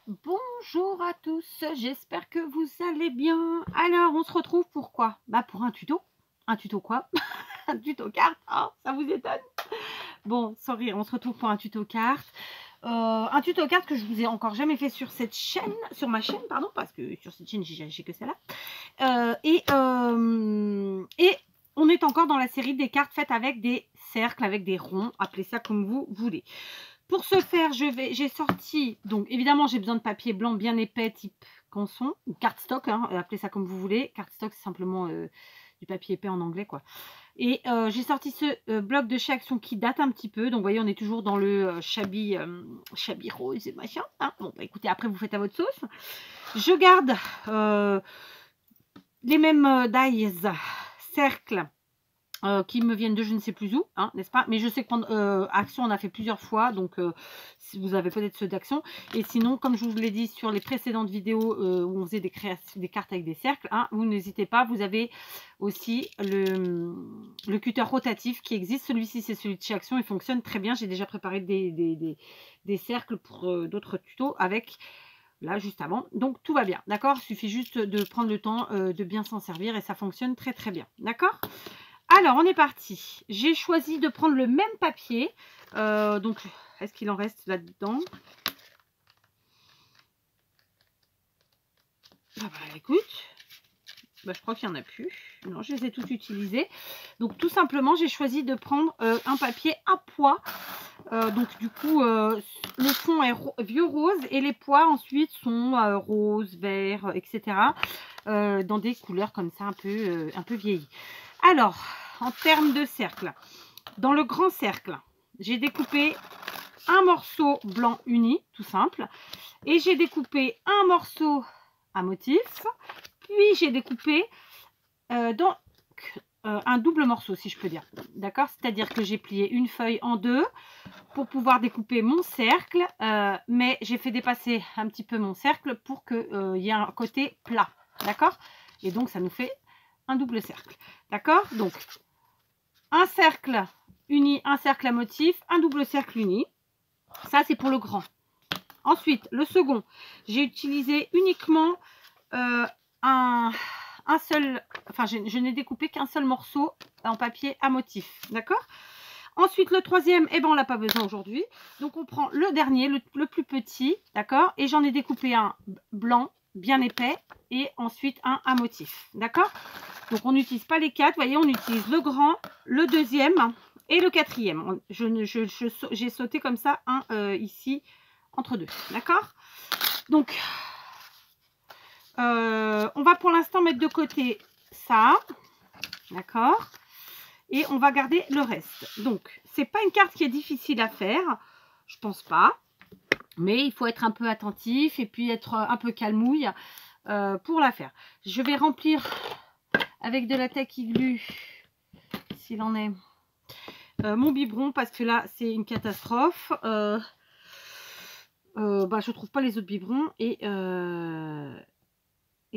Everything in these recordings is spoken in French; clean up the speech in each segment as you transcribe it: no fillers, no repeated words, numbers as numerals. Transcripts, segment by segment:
Bonjour à tous, j'espère que vous allez bien. Alors, on se retrouve pour quoi? Bah pour un tuto. Un tuto quoi? Un tuto carte, hein, ça vous étonne? Bon, sans rire, on se retrouve pour un tuto carte. Un tuto carte que je vous ai encore jamais fait sur cette chaîne, sur ma chaîne, pardon, parce que sur cette chaîne, j'ai que celle-là. Et on est encore dans la série des cartes faites avec des cercles, avec des ronds, appelez ça comme vous voulez. Pour ce faire, j'ai sorti, donc évidemment j'ai besoin de papier blanc bien épais type canson, ou cardstock, hein, appelez ça comme vous voulez. Cardstock c'est simplement du papier épais en anglais quoi. Et j'ai sorti ce bloc de chez Action qui date un petit peu, donc vous voyez on est toujours dans le shabby rose et machin. Hein. Bon bah écoutez, après vous faites à votre sauce. Je garde les mêmes dies, cercles. Qui me viennent de je ne sais plus où, hein, n'est-ce pas? Mais je sais que Action, on a fait plusieurs fois, donc si vous avez peut-être ceux d'Action. Et sinon, comme je vous l'ai dit sur les précédentes vidéos où on faisait des cartes avec des cercles, hein, vous n'hésitez pas, vous avez aussi le cutter rotatif qui existe. Celui-ci, c'est celui de chez Action, il fonctionne très bien. J'ai déjà préparé des cercles pour d'autres tutos avec... Là, juste avant. Donc, tout va bien. D'accord? Il suffit juste de prendre le temps de bien s'en servir et ça fonctionne très, très bien. D'accord? Alors, on est parti. J'ai choisi de prendre le même papier. Donc, est-ce qu'il en reste là-dedans? Ah bah, écoute. Bah, je crois qu'il n'y en a plus. Non, je les ai tous utilisés. Donc, tout simplement, j'ai choisi de prendre un papier à pois. Donc, du coup, le fond est vieux rose et les pois, ensuite, sont rose, vert, etc. Dans des couleurs comme ça, un peu vieillies. Alors, en termes de cercle, dans le grand cercle, j'ai découpé un morceau blanc uni, tout simple, et j'ai découpé un morceau à motif, puis j'ai découpé un double morceau, si je peux dire, d'accord? C'est-à-dire que j'ai plié une feuille en deux pour pouvoir découper mon cercle, mais j'ai fait dépasser un petit peu mon cercle pour qu'il y ait un côté plat, d'accord? Et donc, ça nous fait un double cercle, d'accord? Donc, un cercle uni, un cercle à motif, un double cercle uni. Ça, c'est pour le grand. Ensuite, le second, j'ai utilisé uniquement un seul... Enfin, je n'ai découpé qu'un seul morceau en papier à motif. D'accord? Ensuite, le troisième, eh ben, on l'a pas besoin aujourd'hui. Donc, on prend le dernier, le plus petit. D'accord? Et j'en ai découpé un blanc, bien épais. Et ensuite, un à motif. D'accord? Donc, on n'utilise pas les quatre. Vous voyez, on utilise le grand, le deuxième et le quatrième. J'ai sauté comme ça un ici entre deux. D'accord? Donc, on va pour l'instant mettre de côté ça. D'accord? Et on va garder le reste. Donc, c'est pas une carte qui est difficile à faire. Je pense pas. Mais il faut être un peu attentif et puis être un peu calmouille pour la faire. Je vais remplir avec de la Tacky Glue, s'il en est, mon biberon parce que là, c'est une catastrophe. Bah, je trouve pas les autres biberons et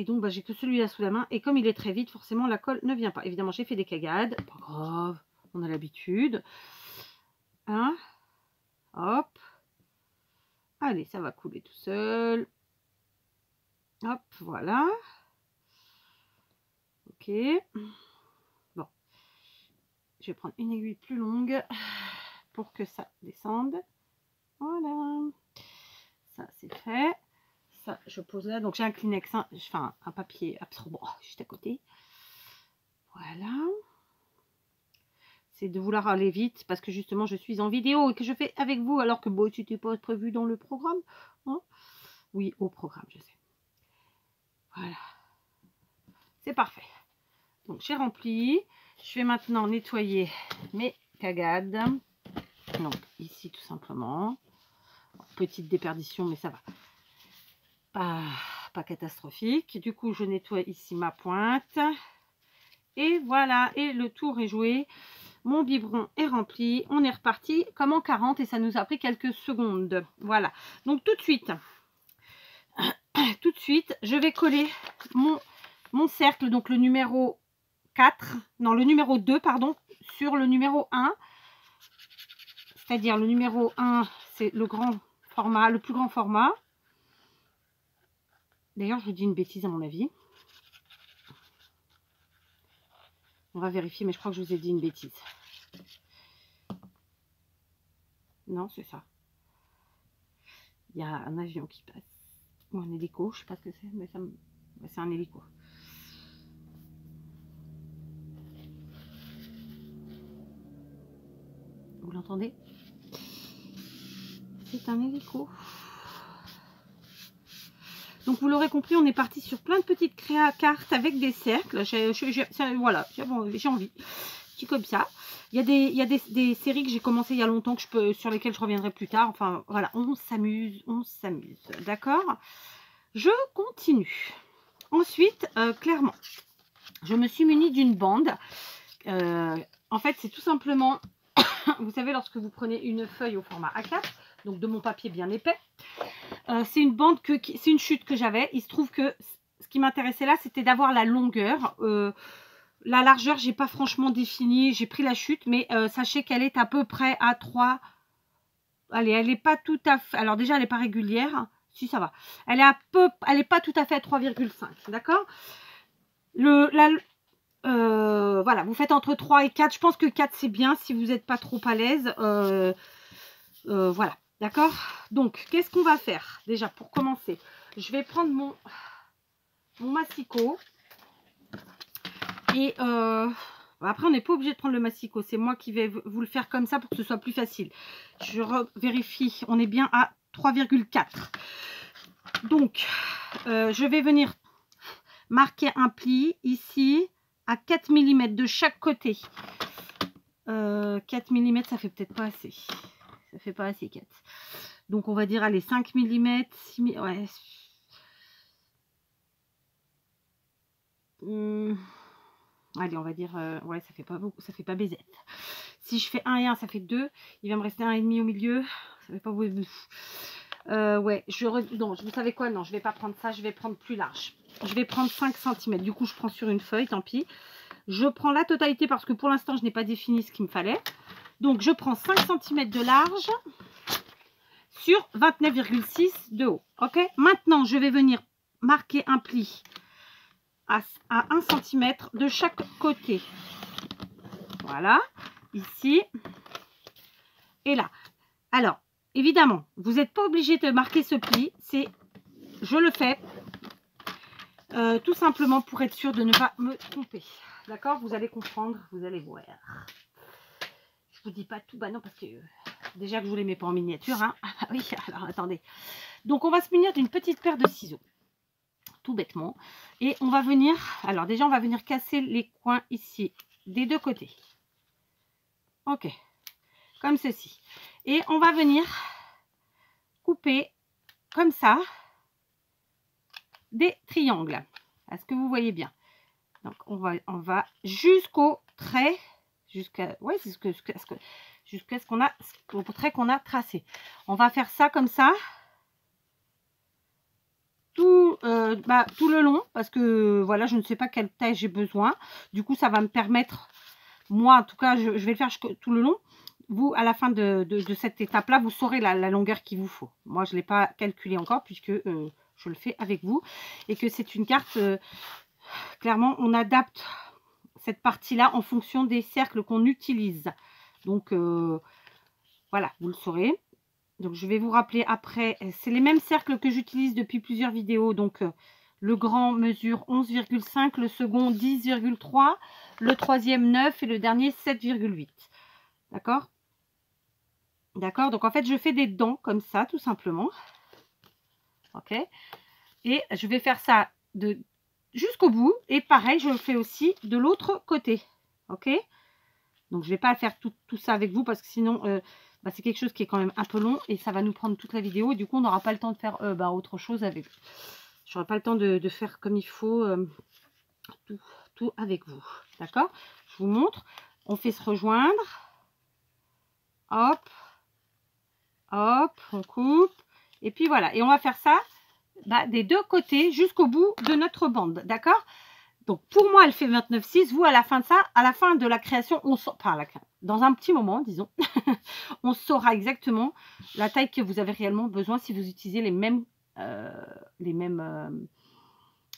donc, bah, j'ai que celui-là sous la main. Et comme il est très vite, forcément, la colle ne vient pas. Évidemment, j'ai fait des cagades. Pas grave, on a l'habitude. Hein? Hop. Allez, ça va couler tout seul. Hop, voilà. Ok. Bon. Je vais prendre une aiguille plus longue pour que ça descende. Voilà. Ça, c'est fait. Ça, je pose là. Donc, j'ai un Kleenex, enfin, un papier absorbant juste à côté. Voilà. C'est de vouloir aller vite parce que justement, je suis en vidéo et que je fais avec vous alors que bon, c'était pas prévu dans le programme. Hein? Oui, au programme, je sais. Voilà. C'est parfait. Donc, j'ai rempli. Je vais maintenant nettoyer mes cagades. Donc, ici, tout simplement. Petite déperdition, mais ça va. Pas catastrophique. Du coup, je nettoie ici ma pointe. Et voilà. Et le tour est joué. Mon biberon est rempli. On est reparti comme en 40 et ça nous a pris quelques secondes. Voilà. Donc, tout de suite, je vais coller mon cercle. Donc, le numéro 4. Non, le numéro 2, pardon. Sur le numéro 1. C'est-à-dire le numéro 1, c'est le grand format, le plus grand format. D'ailleurs, je vous dis une bêtise à mon avis. On va vérifier, mais je crois que je vous ai dit une bêtise. Non, c'est ça. Il y a un avion qui passe. Ou un hélico, je sais pas ce que c'est, mais c'est un hélico. Vous l'entendez? C'est un hélico. Donc vous l'aurez compris, on est parti sur plein de petites cartes avec des cercles. Voilà, j'ai envie. Petit comme ça. Il y a des séries que j'ai commencé il y a longtemps sur lesquelles je reviendrai plus tard. Enfin voilà, on s'amuse, on s'amuse. D'accord? Je continue. Ensuite, clairement, je me suis munie d'une bande. En fait, c'est tout simplement, vous savez, lorsque vous prenez une feuille au format A4, donc de mon papier bien épais, c'est une bande c'est une chute que j'avais. Il se trouve que ce qui m'intéressait là, c'était d'avoir la longueur. La largeur, j'ai pas franchement défini. J'ai pris la chute, mais sachez qu'elle est à peu près à 3. Allez, elle n'est pas tout à fait. Alors déjà, elle n'est pas régulière. Si, ça va. Elle est pas tout à fait à 3,5. D'accord. Voilà, vous faites entre 3 et 4. Je pense que 4, c'est bien si vous n'êtes pas trop à l'aise. Voilà. D'accord? Donc, qu'est-ce qu'on va faire? Déjà, pour commencer, je vais prendre mon massicot. Et après, on n'est pas obligé de prendre le massicot. C'est moi qui vais vous le faire comme ça pour que ce soit plus facile. Je vérifie. On est bien à 3,4. Donc, je vais venir marquer un pli ici à 4 mm de chaque côté. 4 mm, ça fait peut-être pas assez. Ça fait pas assez 4. Donc, on va dire, allez, 5 mm, 6 mm, ouais. Allez, on va dire, ouais, ça fait pas beaucoup, ça fait pas BZ. Si je fais 1 et 1, ça fait 2. Il va me rester 1,5 au milieu. Ça fait pas beaucoup. Ouais, non, vous savez quoi? Non, je vais pas prendre ça, je vais prendre plus large. Je vais prendre 5 cm. Du coup, je prends sur une feuille, tant pis. Je prends la totalité parce que pour l'instant, je n'ai pas défini ce qu'il me fallait. Donc, je prends 5 cm de large sur 29,6 de haut. Ok? Maintenant, je vais venir marquer un pli à 1 cm de chaque côté. Voilà, ici et là. Alors, évidemment, vous n'êtes pas obligé de marquer ce pli. Je le fais tout simplement pour être sûr de ne pas me tromper. D'accord? Vous allez comprendre, vous allez voir. Je vous dis pas tout, bah non, parce que déjà que je vous les mets pas en miniature. Hein. Ah bah oui, alors attendez. Donc, on va se munir d'une petite paire de ciseaux. Tout bêtement. Et on va venir, alors déjà, on va venir casser les coins ici, des deux côtés. Ok. Comme ceci. Et on va venir couper comme ça des triangles. Est-ce que vous voyez bien? Donc on va jusqu'au trait, jusqu'à ce qu'on a au trait qu'on a tracé. On va faire ça comme ça tout le long parce que voilà, je ne sais pas quelle taille j'ai besoin. Du coup, ça va me permettre, moi en tout cas, je vais le faire tout le long. Vous, à la fin de cette étape-là, vous saurez la longueur qu'il vous faut. Moi, je ne l'ai pas calculé encore puisque je le fais avec vous. Et que c'est une carte, clairement, on adapte cette partie-là en fonction des cercles qu'on utilise. Donc, voilà, vous le saurez. Donc, je vais vous rappeler après. C'est les mêmes cercles que j'utilise depuis plusieurs vidéos. Donc, le grand mesure 11,5, le second 10,3, le troisième 9 et le dernier 7,8. D'accord? D'accord, donc en fait, je fais des dents comme ça, tout simplement. Ok. Et je vais faire ça jusqu'au bout. Et pareil, je le fais aussi de l'autre côté. Ok. Donc, je ne vais pas faire tout ça avec vous parce que sinon, c'est quelque chose qui est quand même un peu long. Et ça va nous prendre toute la vidéo. Et du coup, on n'aura pas le temps de faire autre chose avec vous. Je n'aurai pas le temps de faire comme il faut tout avec vous. D'accord? Je vous montre. On fait se rejoindre. Hop. Hop, on coupe. Et puis voilà. Et on va faire ça des deux côtés jusqu'au bout de notre bande. D'accord? Donc, pour moi, elle fait 29,6. Vous, à la fin de ça, à la fin de la création, dans un petit moment, disons, on saura exactement la taille que vous avez réellement besoin si vous utilisez les mêmes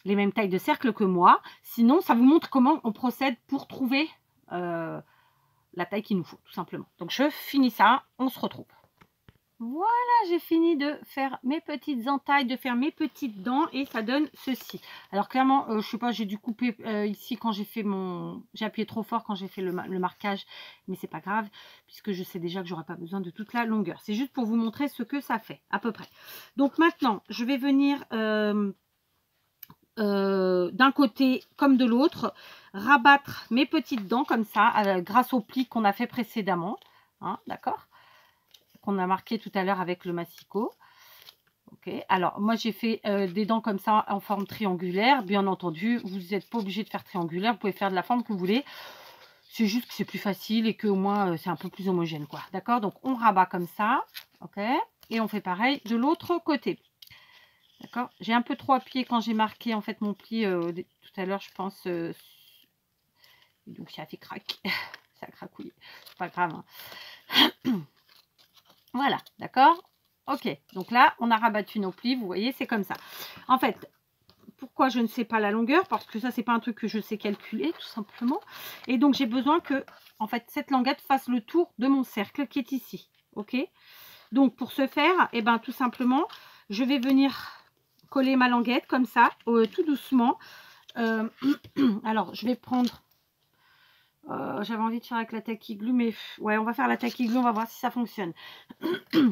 les mêmes tailles de cercle que moi. Sinon, ça vous montre comment on procède pour trouver la taille qu'il nous faut, tout simplement. Donc, je finis ça, on se retrouve. Voilà, j'ai fini de faire mes petites entailles, de faire mes petites dents et ça donne ceci. Alors clairement, je sais pas, j'ai dû couper ici quand j'ai fait mon... J'ai appuyé trop fort quand j'ai fait le marquage, mais c'est pas grave puisque je sais déjà que j'aurai pas besoin de toute la longueur. C'est juste pour vous montrer ce que ça fait, à peu près. Donc maintenant, je vais venir d'un côté comme de l'autre, rabattre mes petites dents comme ça, grâce au pli qu'on a fait précédemment. Hein, d'accord ? Qu'on a marqué tout à l'heure avec le massicot. Ok, alors moi j'ai fait des dents comme ça en forme triangulaire. Bien entendu, vous n'êtes pas obligé de faire triangulaire, vous pouvez faire de la forme que vous voulez. C'est juste que c'est plus facile et que au moins c'est un peu plus homogène, quoi. D'accord, donc on rabat comme ça, ok, et on fait pareil de l'autre côté. D'accord, j'ai un peu trop appuyé quand j'ai marqué en fait mon pli tout à l'heure, je pense. Donc ça a fait craquer, ça a cracouillé, c'est pas grave. Hein. Voilà, d'accord. Ok, donc là, on a rabattu nos plis, vous voyez, c'est comme ça. En fait, pourquoi je ne sais pas la longueur? Parce que ça, c'est pas un truc que je sais calculer, tout simplement. Et donc, j'ai besoin que, en fait, cette languette fasse le tour de mon cercle qui est ici. Ok. Donc, pour ce faire, eh ben, tout simplement, je vais venir coller ma languette comme ça, tout doucement. Alors, je vais prendre... j'avais envie de faire avec la tacky glue, mais ouais, on va faire la tacky glue, on va voir si ça fonctionne.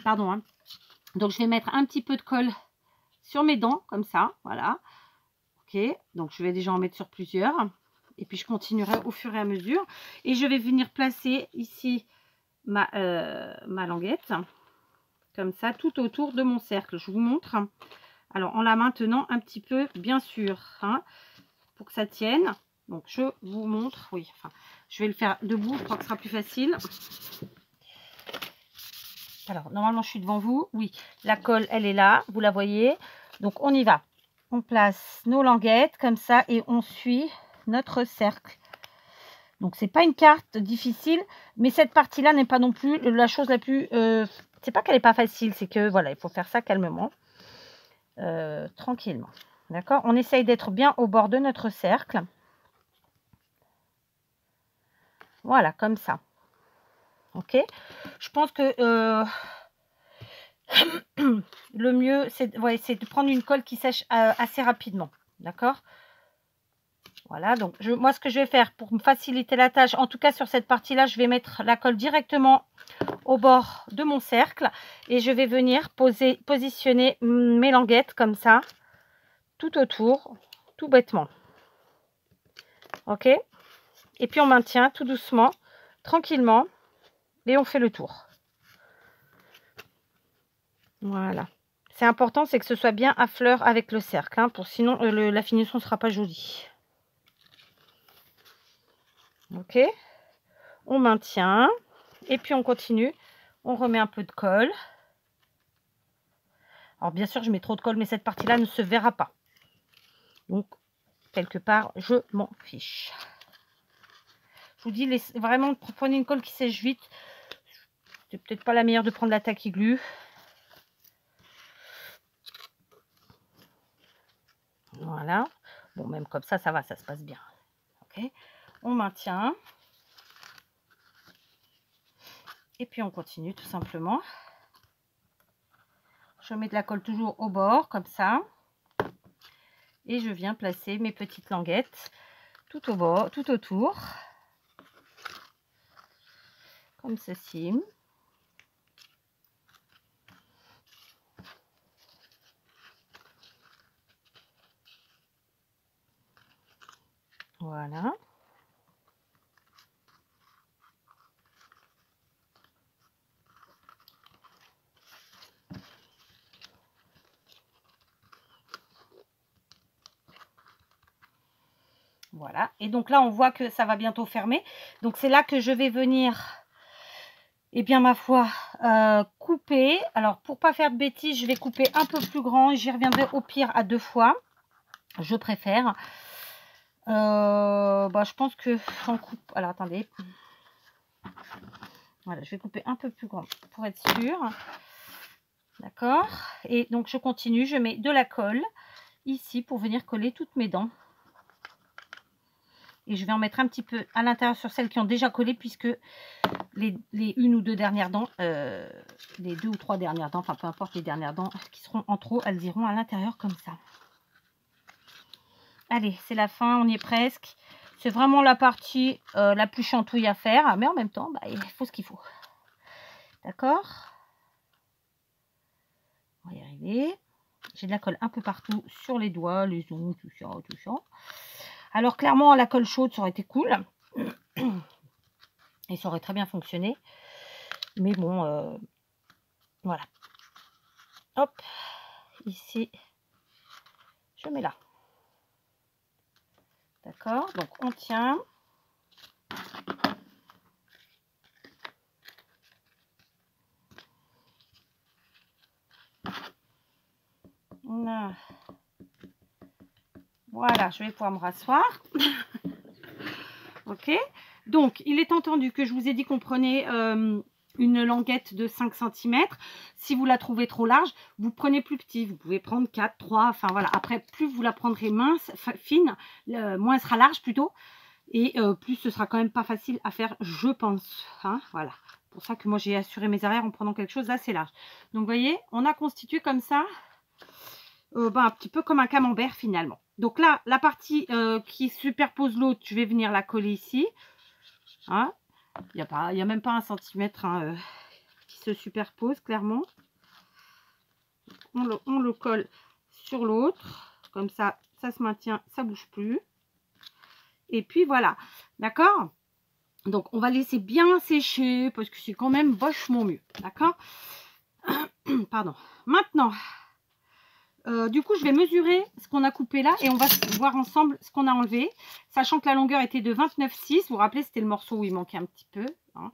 Pardon, hein. Donc, je vais mettre un petit peu de colle sur mes dents, comme ça, voilà. Ok, donc je vais déjà en mettre sur plusieurs. Et puis, je continuerai au fur et à mesure. Et je vais venir placer ici ma languette, comme ça, tout autour de mon cercle. Je vous montre. Alors, en la maintenant un petit peu, bien sûr, hein, pour que ça tienne. Donc, je vous montre. Oui, enfin, je vais le faire debout, je crois que ce sera plus facile. Alors, normalement, je suis devant vous. Oui, la colle, elle est là. Vous la voyez. Donc, on y va. On place nos languettes comme ça et on suit notre cercle. Donc, c'est pas une carte difficile, mais cette partie-là n'est pas non plus la chose la plus... c'est pas qu'elle n'est pas facile, c'est que, voilà, il faut faire ça calmement, tranquillement. D'accord? On essaye d'être bien au bord de notre cercle. Voilà, comme ça. Ok? Je pense que... le mieux, c'est de prendre une colle qui sèche assez rapidement. D'accord? Voilà, donc moi, ce que je vais faire pour me faciliter la tâche, en tout cas sur cette partie-là, je vais mettre la colle directement au bord de mon cercle. Et je vais venir positionner mes languettes comme ça, tout autour, tout bêtement. Ok? Et puis, on maintient tout doucement, tranquillement, et on fait le tour. Voilà. C'est important, c'est que ce soit bien à fleur avec le cercle, hein, sinon la finition ne sera pas jolie. Ok, on maintient et puis on continue. On remet un peu de colle. Alors bien sûr, je mets trop de colle, mais cette partie-là ne se verra pas. Donc, quelque part, je m'en fiche. Je vous dis, vraiment, prenez une colle qui sèche vite. C'est peut-être pas la meilleure de prendre la tacky glue. Voilà. Bon, même comme ça, ça va, ça se passe bien. Ok, on maintient. Et puis, on continue tout simplement. Je mets de la colle toujours au bord, comme ça. Et je viens placer mes petites languettes tout au bord, tout autour. Comme ceci. Voilà. Voilà. Et donc là, on voit que ça va bientôt fermer. Donc c'est là que je vais venir, eh bien ma foi, couper. Alors pour pas faire de bêtises, je vais couper un peu plus grand. J'y reviendrai au pire à 2 fois. Je préfère. Je pense que j'en coupe. Alors attendez. Voilà, je vais couper un peu plus grand pour être sûre. D'accord. Et donc je continue. Je mets de la colle ici pour venir coller toutes mes dents. Et je vais en mettre un petit peu à l'intérieur sur celles qui ont déjà collé, puisque les une ou deux dernières dents, les 2 ou 3 dernières dents, enfin peu importe, les dernières dents qui seront en trop, elles iront à l'intérieur comme ça. Allez, c'est la fin, on y est presque. C'est vraiment la partie la plus chantouille à faire, mais en même temps, bah, il faut ce qu'il faut. D'accord? On va y arriver. J'ai de la colle un peu partout sur les doigts, les ongles, tout ça, tout ça. Alors clairement, la colle chaude, ça aurait été cool. Et ça aurait très bien fonctionné. Mais bon, voilà. Hop, ici, je mets là. D'accord, donc on tient. Voilà, je vais pouvoir me rasseoir. Ok, donc il est entendu que je vous ai dit qu'on prenait une languette de 5 cm. Si vous la trouvez trop large, vous prenez plus petit. Vous pouvez prendre 4, 3, enfin voilà. Après, plus vous la prendrez mince, fine, moins elle sera large plutôt. Et plus ce sera quand même pas facile à faire, je pense. Hein, voilà. Pour ça que moi j'ai assuré mes arrières en prenant quelque chose d'assez large. Donc vous voyez, on a constitué comme ça, un petit peu comme un camembert finalement. Donc là, la partie qui superpose l'autre, je vais venir la coller ici. Hein, il n'y a même pas 1 centimètre qui se superpose clairement. On le colle sur l'autre. Comme ça, ça se maintient, ça ne bouge plus. Et puis voilà, d'accord? Donc on va laisser bien sécher parce que c'est quand même vachement mieux, d'accord? Pardon. Maintenant, du coup je vais mesurer ce qu'on a coupé là et on va voir ensemble ce qu'on a enlevé, sachant que la longueur était de 29,6. Vous vous rappelez, c'était le morceau où il manquait un petit peu, hein,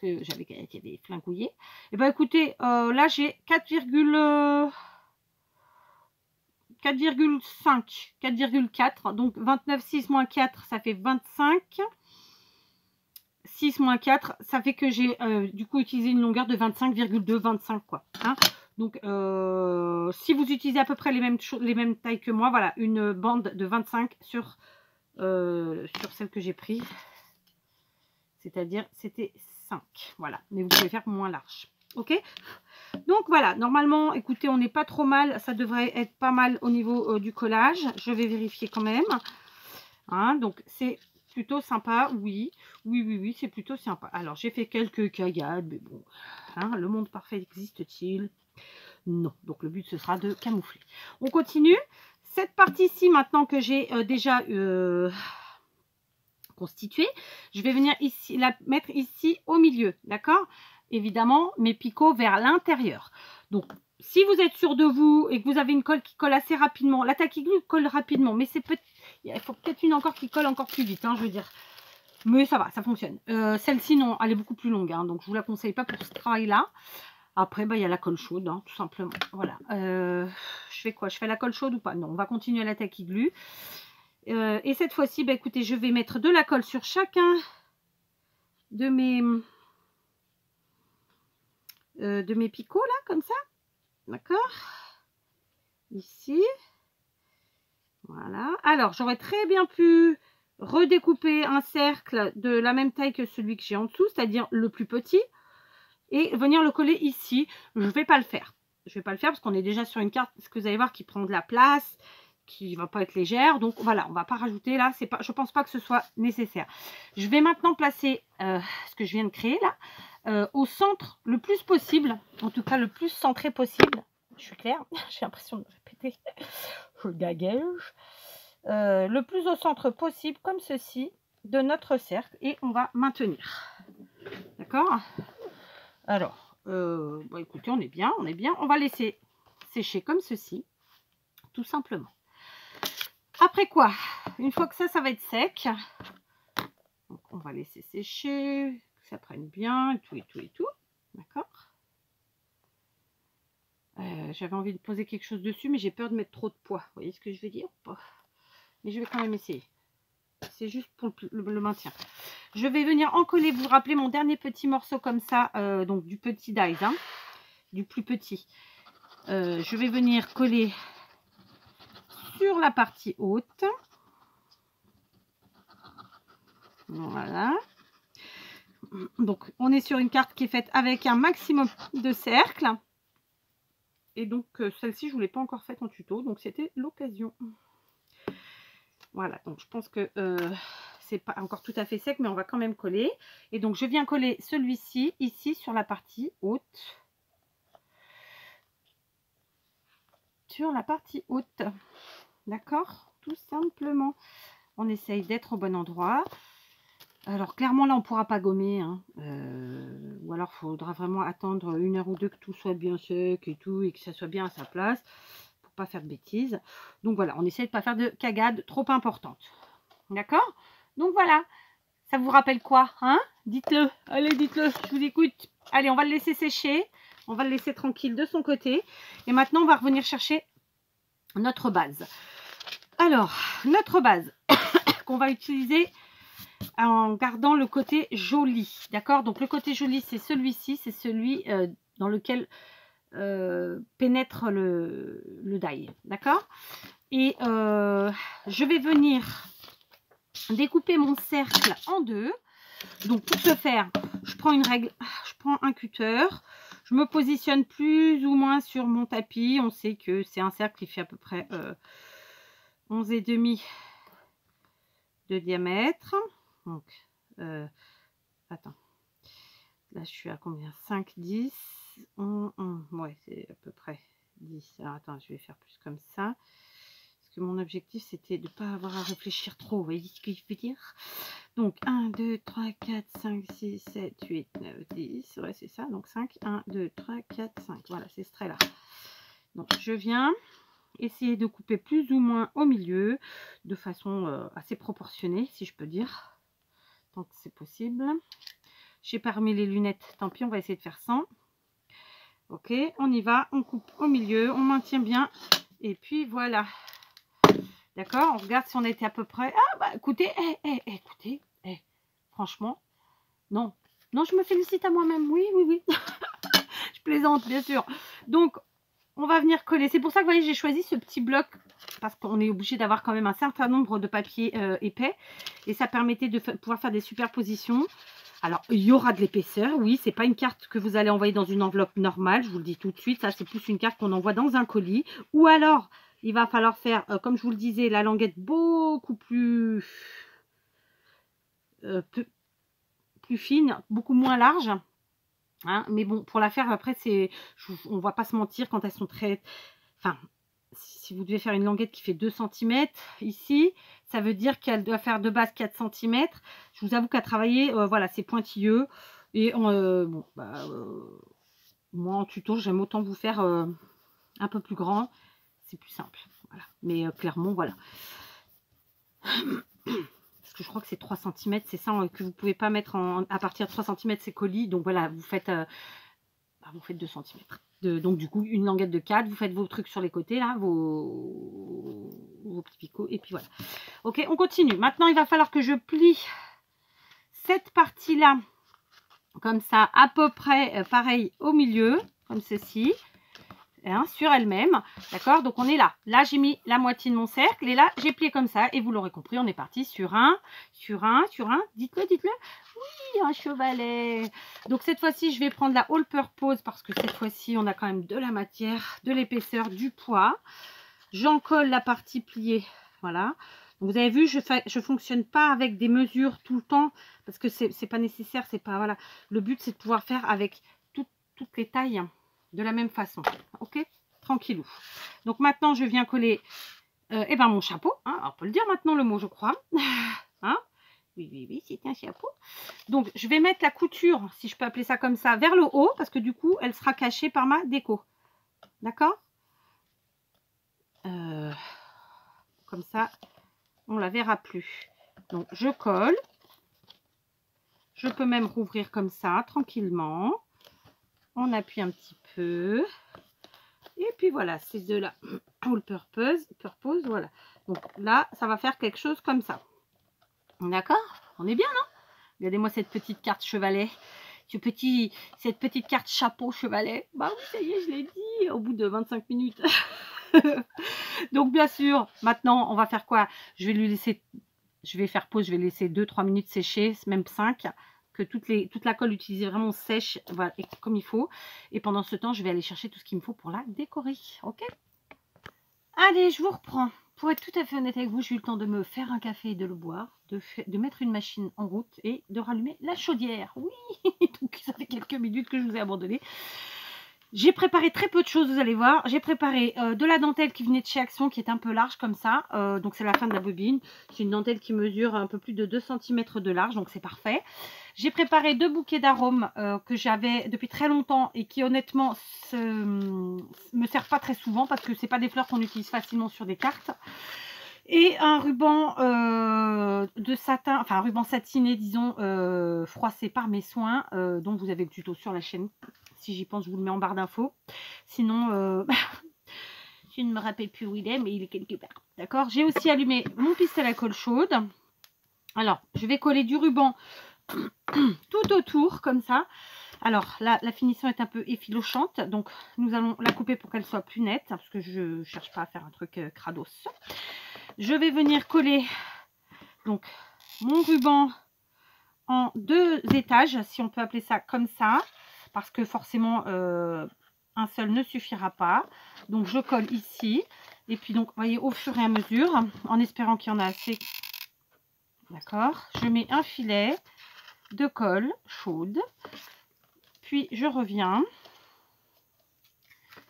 que j'avais qui avait flingouillé. Et ben écoutez, là j'ai 4,4, donc 29,6 moins 4, ça fait 25. 6 moins 4, ça fait que j'ai du coup utilisé une longueur de 25,2, 25 quoi. Hein. Donc si vous utilisez à peu près les mêmes tailles que moi, voilà, une bande de 25 sur celle que j'ai prise. C'est-à-dire c'était 5. Voilà, mais vous pouvez faire moins large. Ok, donc voilà, normalement, écoutez, on n'est pas trop mal. Ça devrait être pas mal au niveau du collage. Je vais vérifier quand même. Hein, donc c'est plutôt sympa, oui, c'est plutôt sympa. Alors j'ai fait quelques cagades, mais bon, hein, le monde parfait existe-t-il? Non, donc le but ce sera de camoufler. On continue. Cette partie-ci, maintenant que j'ai déjà constituée, je vais venir ici, la mettre ici au milieu, d'accord? Évidemment, mes picots vers l'intérieur. Donc si vous êtes sûr de vous et que vous avez une colle qui colle assez rapidement, la tacky glue colle rapidement, mais c'est peut-être, il faut peut-être une encore qui colle encore plus vite, hein, je veux dire. Mais ça va, ça fonctionne. Celle-ci, non, elle est beaucoup plus longue, hein, donc je ne vous la conseille pas pour ce travail-là. Après, il y a la colle chaude, hein, tout simplement. Voilà. Je fais quoi? Je fais la colle chaude ou pas? Non, on va continuer la tacky glue. Et cette fois-ci, écoutez, je vais mettre de la colle sur chacun de mes picots, là, comme ça. D'accord? Ici. Voilà. Alors, j'aurais très bien pu redécouper un cercle de la même taille que celui que j'ai en dessous, c'est-à-dire le plus petit, et venir le coller ici. Je ne vais pas le faire. Je ne vais pas le faire parce qu'on est déjà sur une carte, ce que vous allez voir, qui prend de la place, qui ne va pas être légère. Donc voilà, on ne va pas rajouter là. Je ne pense pas que ce soit nécessaire. Je vais maintenant placer ce que je viens de créer là, au centre le plus possible, en tout cas le plus centré possible. Je suis claire, j'ai l'impression de me répéter. Je gagage. Le plus au centre possible, comme ceci, de notre cercle. Et on va maintenir. D'accord? Alors, écoutez, on est bien, on est bien. On va laisser sécher comme ceci, tout simplement. Après quoi, une fois que ça va être sec, donc on va laisser sécher, que ça prenne bien, et tout, et tout, et tout. D'accord? J'avais envie de poser quelque chose dessus, mais j'ai peur de mettre trop de poids. Vous voyez ce que je veux dire? Mais je vais quand même essayer. C'est juste pour le maintien. Je vais venir encoller, vous vous rappelez, mon dernier petit morceau comme ça, donc du petit dies, hein, du plus petit. Je vais venir coller sur la partie haute. Voilà. Donc, on est sur une carte qui est faite avec un maximum de cercles. Et donc, celle-ci, je ne vous l'ai pas encore faite en tuto. Donc, c'était l'occasion. Voilà. Donc, je pense que c'est pas encore tout à fait sec, mais on va quand même coller. Et donc, je viens coller celui-ci, ici, sur la partie haute. Sur la partie haute. D'accord? Tout simplement. On essaye d'être au bon endroit. Alors clairement là on ne pourra pas gommer, hein. Ou alors il faudra vraiment attendre 1 heure ou 2 que tout soit bien sec et tout, et que ça soit bien à sa place pour pas faire de bêtises. Donc voilà, on essaie de pas faire de cagade trop importante. D'accord? Donc voilà, ça vous rappelle quoi, hein? Dites-le, allez dites-le, je vous écoute. Allez, on va le laisser sécher, on va le laisser tranquille de son côté. Et maintenant on va revenir chercher notre base. Alors, notre base qu'on va utiliser en gardant le côté joli, d'accord? Donc le côté joli, c'est celui-ci, c'est celui dans lequel pénètre le die, d'accord? Et je vais venir découper mon cercle en deux. Donc pour ce faire, je prends une règle, je prends un cutter, je me positionne plus ou moins sur mon tapis. On sait que c'est un cercle qui fait à peu près 11,5 de diamètre. Donc, attends, là je suis à combien? 5, 10, ouais, c'est à peu près 10. Alors attends, je vais faire plus comme ça. Parce que mon objectif c'était de ne pas avoir à réfléchir trop. Vous voyez ce que je veux dire? Donc 1, 2, 3, 4, 5, 6, 7, 8, 9, 10. Ouais, c'est ça. Donc 5, 1, 2, 3, 4, 5. Voilà, c'est ce trait-là. Donc je viens essayer de couper plus ou moins au milieu, de façon assez proportionnée, si je peux dire. Donc c'est possible. J'ai pas remis les lunettes, tant pis, on va essayer de faire sans. Ok, on y va, on coupe au milieu, on maintient bien, et puis voilà. D'accord, on regarde si on était à peu près. Ah bah écoutez, écoutez, franchement, non, je me félicite à moi-même, oui. Je plaisante, bien sûr. Donc, on va venir coller. C'est pour ça que vous voyez, j'ai choisi ce petit bloc, parce qu'on est obligé d'avoir quand même un certain nombre de papiers épais, et ça permettait de pouvoir faire des superpositions. Alors, il y aura de l'épaisseur, oui, c'est pas une carte que vous allez envoyer dans une enveloppe normale, je vous le dis tout de suite, ça c'est plus une carte qu'on envoie dans un colis, ou alors, il va falloir faire, comme je vous le disais, la languette beaucoup plus fine, beaucoup moins large. Hein, mais bon, pour la faire, après, on va pas se mentir, quand elles sont très... Enfin, si vous devez faire une languette qui fait 2 cm ici, ça veut dire qu'elle doit faire de base 4 cm. Je vous avoue qu'à travailler, voilà, c'est pointilleux. Et bon, moi, en tuto, j'aime autant vous faire un peu plus grand. C'est plus simple. Voilà. Mais clairement, voilà. Parce que je crois que c'est 3 cm, c'est ça que vous ne pouvez pas mettre à partir de 3 cm, c'est colis. Donc voilà, vous faites 2 cm. Donc du coup, une languette de 4, vous faites vos trucs sur les côtés, là, vos petits picots, et puis voilà. Ok, on continue. Maintenant, il va falloir que je plie cette partie-là, comme ça, à peu près pareil au milieu, comme ceci. Hein, sur elle-même, d'accord? Donc on est là. Là, j'ai mis la moitié de mon cercle et là, j'ai plié comme ça. Et vous l'aurez compris, on est parti sur un. Dites-le. Oui, un chevalet. Donc cette fois-ci, je vais prendre la all purpose parce que cette fois-ci, on a quand même de la matière, de l'épaisseur, du poids. J'en colle la partie pliée. Voilà. Donc, vous avez vu, je fonctionne pas avec des mesures tout le temps parce que c'est pas nécessaire. C'est pas, voilà. Le but, c'est de pouvoir faire avec toutes les tailles de la même façon, ok, tranquillou. Donc maintenant je viens coller mon chapeau, hein, on peut le dire maintenant le mot, je crois, hein, oui, c'est un chapeau. Donc je vais mettre la couture, si je peux appeler ça comme ça, vers le haut, parce que du coup elle sera cachée par ma déco, d'accord, comme ça on la verra plus. Donc je colle, je peux même rouvrir comme ça tranquillement, on appuie un petit peu. Et puis voilà, c'est de la all purpose, voilà. Donc là, ça va faire quelque chose comme ça. D'accord? On est bien, non? Regardez-moi cette petite carte chevalet. cette petite carte chapeau chevalet. Bah oui, ça y est, je l'ai dit au bout de 25 minutes. Donc bien sûr, maintenant on va faire quoi? Je vais faire pause, je vais laisser 2-3 minutes sécher, même 5, que toute la colle utilisée vraiment sèche, voilà, et comme il faut. Et pendant ce temps, je vais aller chercher tout ce qu'il me faut pour la décorer. Ok? Allez, je vous reprends. Pour être tout à fait honnête avec vous, j'ai eu le temps de me faire un café et de le boire, de mettre une machine en route et de rallumer la chaudière. Oui, donc ça fait quelques minutes que je vous ai abandonné. J'ai préparé très peu de choses, vous allez voir. J'ai préparé de la dentelle qui venait de chez Action, qui est un peu large comme ça. Donc c'est la fin de la bobine. C'est une dentelle qui mesure un peu plus de 2 cm de large, donc c'est parfait. J'ai préparé 2 bouquets d'arômes que j'avais depuis très longtemps et qui honnêtement me servent pas très souvent parce que c'est pas des fleurs qu'on utilise facilement sur des cartes. Et un ruban de satin, enfin un ruban satiné disons, froissé par mes soins, dont vous avez le tuto sur la chaîne. Si j'y pense, je vous le mets en barre d'infos. Sinon, je ne me rappelle plus où il est, mais il est quelque part. D'accord? J'ai aussi allumé mon pistolet à colle chaude. Alors, je vais coller du ruban tout autour, comme ça. Alors, là, la finition est un peu effilochante. Donc, nous allons la couper pour qu'elle soit plus nette. Parce que je ne cherche pas à faire un truc crados. Je vais venir coller donc mon ruban en 2 étages, si on peut appeler ça comme ça. Parce que forcément, un seul ne suffira pas. Donc, je colle ici. Et puis, donc, vous voyez, au fur et à mesure, en espérant qu'il y en a assez. D'accord. Je mets un filet de colle chaude. Puis, je reviens.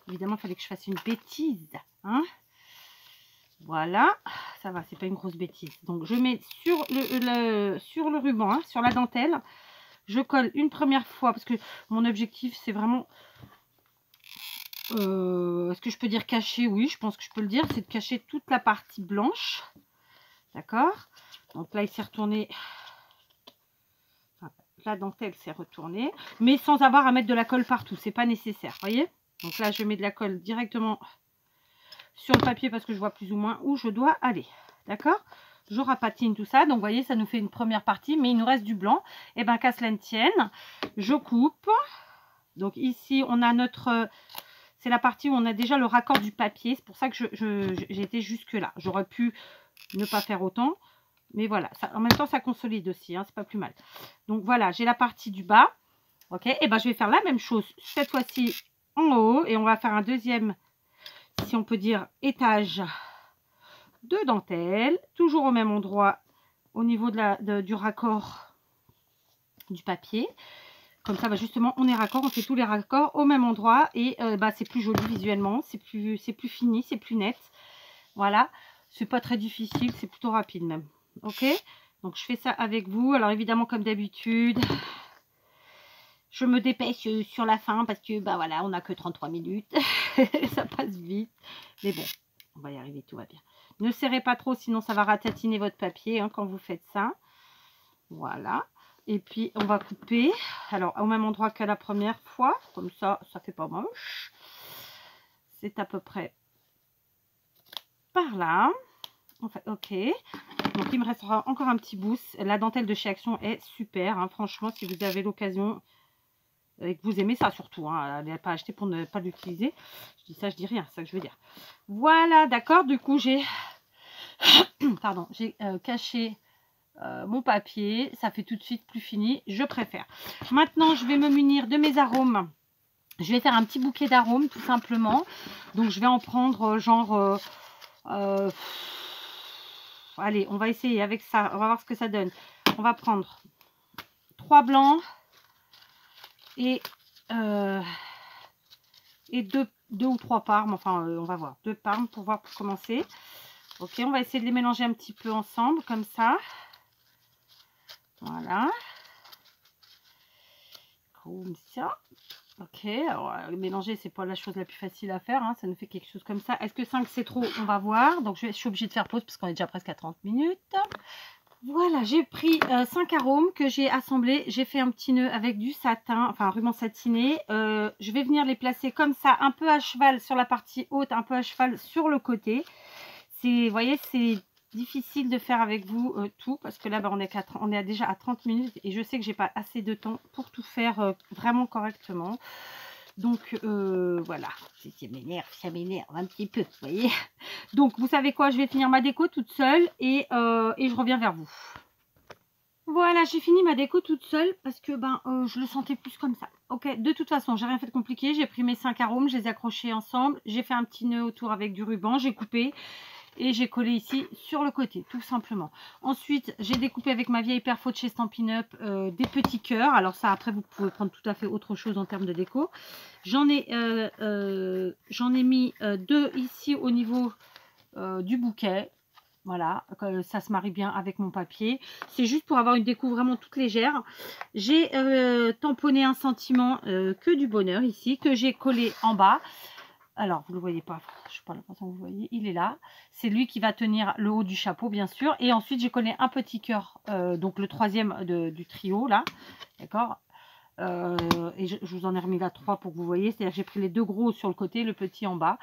Évidemment, il fallait que je fasse une bêtise. Hein. Voilà. Ça va, c'est pas une grosse bêtise. Donc, je mets sur le ruban, hein, sur la dentelle. Je colle une première fois parce que mon objectif c'est vraiment, est-ce que je peux dire cacher? Oui, je pense que je peux le dire, c'est de cacher toute la partie blanche. D'accord? Donc là il s'est retourné, enfin, la dentelle s'est retournée, mais sans avoir à mettre de la colle partout, c'est pas nécessaire, voyez? Donc là je mets de la colle directement sur le papier parce que je vois plus ou moins où je dois aller. D'accord? Je rapatine tout ça. Donc, vous voyez, ça nous fait une première partie, mais il nous reste du blanc. Et bien, qu'à cela ne tienne, je coupe. Donc, ici, on a notre... C'est la partie où on a déjà le raccord du papier. C'est pour ça que j'ai été jusque-là. J'aurais pu ne pas faire autant. Mais voilà, ça, en même temps, ça consolide aussi. Hein, c'est pas plus mal. Donc, voilà, j'ai la partie du bas. Ok, et ben je vais faire la même chose, cette fois-ci en haut. Et on va faire un deuxième, si on peut dire, étage de dentelle, toujours au même endroit au niveau du raccord du papier. Comme ça, bah justement, on est raccord, on fait tous les raccords au même endroit et bah, c'est plus joli visuellement, c'est plus fini, c'est plus net. Voilà, c'est pas très difficile, c'est plutôt rapide même. Ok, donc je fais ça avec vous. Alors évidemment, comme d'habitude, je me dépêche sur la fin parce que bah voilà, on n'a que 33 minutes, ça passe vite. Mais bon, on va y arriver, tout va bien. Ne serrez pas trop, sinon ça va ratatiner votre papier hein, quand vous faites ça. Voilà. Et puis, on va couper. Alors, au même endroit que la première fois. Comme ça, ça fait pas moche. C'est à peu près par là. En fait, ok. Donc, il me restera encore un petit bout. La dentelle de chez Action est super. Hein. Franchement, si vous avez l'occasion et que vous aimez ça surtout. Hein, elle n'est pas achetée pour ne pas l'utiliser. Je dis ça, je dis rien. C'est ça que je veux dire. Voilà, d'accord. Du coup, j'ai... Pardon, j'ai caché mon papier. Ça fait tout de suite plus fini. Je préfère. Maintenant, je vais me munir de mes arômes. Je vais faire un petit bouquet d'arômes, tout simplement. Donc, je vais en prendre genre... allez, on va essayer avec ça. On va voir ce que ça donne. On va prendre 3 blancs et 2 ou 3 parmes. Enfin, on va voir. 2 parmes pour voir pour commencer. Ok, on va essayer de les mélanger un petit peu ensemble, comme ça. Voilà. Comme ça. Ok, alors mélanger, c'est pas la chose la plus facile à faire. Hein. Ça nous fait quelque chose comme ça. Est-ce que 5 c'est trop? On va voir. Donc, je suis obligée de faire pause parce qu'on est déjà presque à 30 minutes. Voilà, j'ai pris 5 arômes que j'ai assemblés. J'ai fait un petit nœud avec du satin, enfin un ruban satiné. Je vais venir les placer comme ça, un peu à cheval sur la partie haute, un peu à cheval sur le côté. Vous voyez, c'est difficile de faire avec vous tout parce que là on est déjà à 30 minutes et je sais que j'ai pas assez de temps pour tout faire vraiment correctement. Donc voilà, ça m'énerve un petit peu, vous voyez. Donc vous savez quoi, je vais finir ma déco toute seule et je reviens vers vous. Voilà, j'ai fini ma déco toute seule parce que je le sentais plus comme ça. Ok, de toute façon, j'ai rien fait de compliqué. J'ai pris mes 5 arômes, je les ai accrochés ensemble. J'ai fait un petit nœud autour avec du ruban, j'ai coupé et j'ai collé ici sur le côté, tout simplement. Ensuite, j'ai découpé avec ma vieille perfo de chez Stampin' Up des petits cœurs. Alors ça, après, vous pouvez prendre tout à fait autre chose en termes de déco. J'en ai mis 2 ici au niveau du bouquet. Voilà, ça se marie bien avec mon papier. C'est juste pour avoir une déco vraiment toute légère. J'ai tamponné un sentiment que du bonheur ici, que j'ai collé en bas. Alors, vous ne le voyez pas, je ne sais pas l'impression que vous voyez, il est là. C'est lui qui va tenir le haut du chapeau, bien sûr. Et ensuite, j'ai collé un petit cœur, donc le troisième du trio, là. D'accord. Et je vous en ai remis là 3 pour que vous voyez. C'est-à-dire que j'ai pris les 2 gros sur le côté, le petit en bas.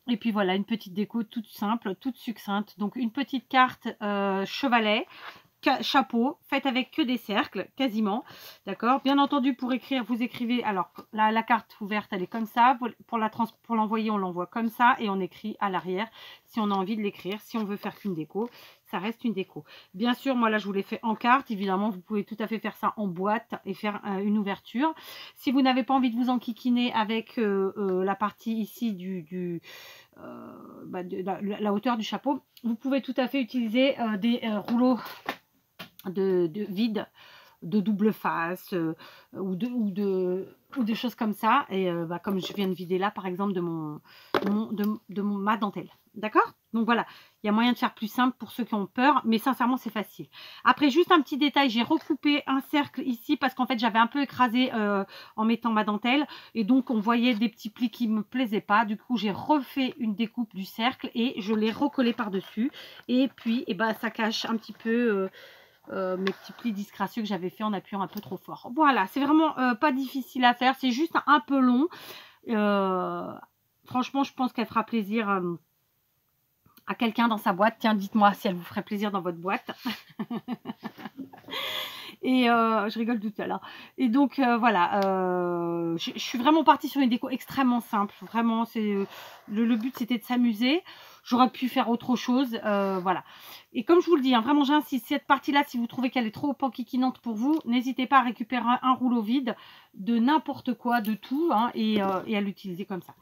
Et puis voilà, une petite déco toute simple, toute succincte. Donc une petite carte chevalet, chapeau, faite avec que des cercles, quasiment. D'accord. Bien entendu, pour écrire, vous écrivez. Alors la carte ouverte, elle est comme ça. Pour l'envoyer, on l'envoie comme ça. Et on écrit à l'arrière si on a envie de l'écrire. Si on veut faire qu'une déco, ça reste une déco. Bien sûr, moi là, je vous l'ai fait en carte. Évidemment, vous pouvez tout à fait faire ça en boîte et faire une ouverture. Si vous n'avez pas envie de vous enquiquiner avec la partie ici de la hauteur du chapeau, vous pouvez tout à fait utiliser des rouleaux de vide, de double face ou des choses comme ça. Et comme je viens de vider là, par exemple, de ma dentelle. D'accord? Donc voilà, il y a moyen de faire plus simple pour ceux qui ont peur, mais sincèrement, c'est facile. Après, juste un petit détail, j'ai recoupé un cercle ici parce qu'en fait, j'avais un peu écrasé en mettant ma dentelle et donc on voyait des petits plis qui ne me plaisaient pas. Du coup, j'ai refait une découpe du cercle et je l'ai recollé par-dessus. Et puis, ça cache un petit peu mes petits plis disgracieux que j'avais fait en appuyant un peu trop fort. Voilà, c'est vraiment pas difficile à faire, c'est juste un peu long. Franchement, je pense qu'elle fera plaisir à quelqu'un dans sa boîte. Tiens, dites-moi si elle vous ferait plaisir dans votre boîte. Et je rigole toute seule. Hein. Et donc voilà, je suis vraiment partie sur une déco extrêmement simple. Vraiment, le but c'était de s'amuser. J'aurais pu faire autre chose. Voilà. Et comme je vous le dis, hein, vraiment j'insiste, cette partie-là, si vous trouvez qu'elle est trop enquiquinante pour vous, n'hésitez pas à récupérer un rouleau vide de n'importe quoi, de tout, hein, et à l'utiliser comme ça.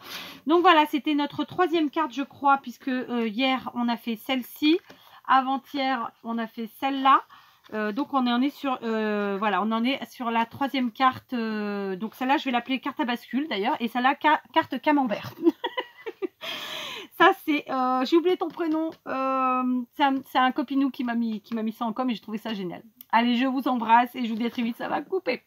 Donc voilà, c'était notre 3e carte, je crois, puisque hier on a fait celle-ci, avant-hier on a fait celle-là. Donc on en est sur voilà, on en est sur la 3e carte. Donc celle-là, je vais l'appeler carte à bascule d'ailleurs, et celle-là carte camembert. Ça c'est, j'ai oublié ton prénom. C'est un copinou qui m'a mis ça en com et j'ai trouvé ça génial. Allez, je vous embrasse et je vous dis à très vite. Ça va couper.